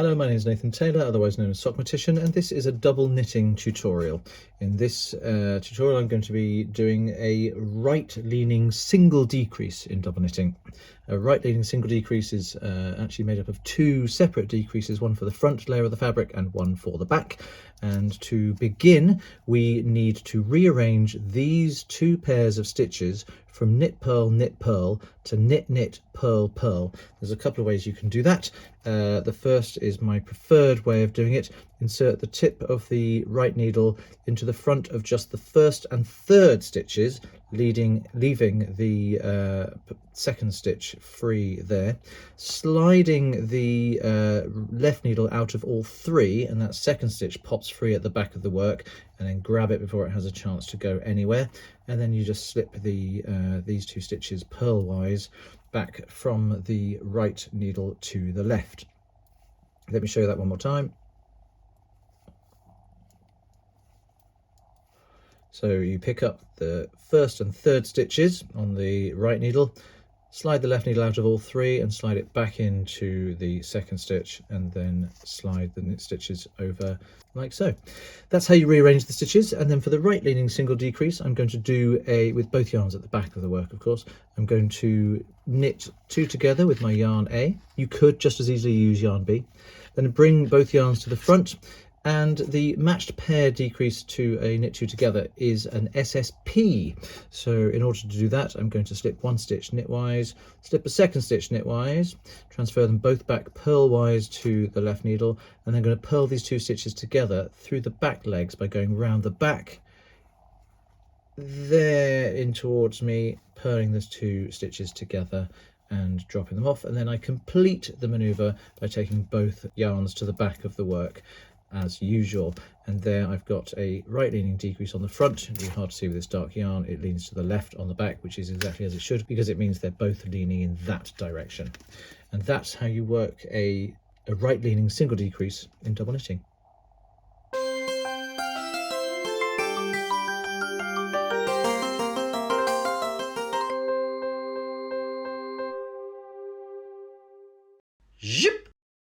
Hello, my name is Nathan Taylor, otherwise known as Sockmatician, and this is a double knitting tutorial. In this tutorial I'm going to be doing a right-leaning single decrease in double knitting. A right-leaning single decrease is actually made up of two separate decreases, one for the front layer of the fabric and one for the back. And to begin, we need to rearrange these two pairs of stitches from knit, purl to knit, knit, purl, purl. There's a couple of ways you can do that. The first is my preferred way of doing it. Insert the tip of the right needle into the front of just the first and third stitches, leaving the second stitch free there, sliding the left needle out of all three, and that second stitch pops free at the back of the work, and then grab it before it has a chance to go anywhere, and then you just slip these two stitches purlwise back from the right needle to the left. Let me show you that one more time. So you pick up the first and third stitches on the right needle, slide the left needle out of all three and slide it back into the second stitch, and then slide the knit stitches over like so. That's how you rearrange the stitches. And then for the right leaning single decrease, I'm going to do with both yarns at the back of the work, of course. I'm going to knit two together with my yarn A. You could just as easily use yarn B. Then bring both yarns to the front, and the matched pair decrease to a knit two together is an SSP. So in order to do that, I'm going to slip one stitch knitwise, slip a second stitch knitwise, transfer them both back purlwise to the left needle, and then going to purl these two stitches together through the back legs by going round the back there in towards me, purling those two stitches together and dropping them off. And then I complete the maneuver by taking both yarns to the back of the work as usual. And there I've got a right leaning decrease on the front. It'll be hard to see with this dark yarn. It leans to the left on the back, which is exactly as it should, because it means they're both leaning in that direction. And that's how you work a right leaning single decrease in double knitting.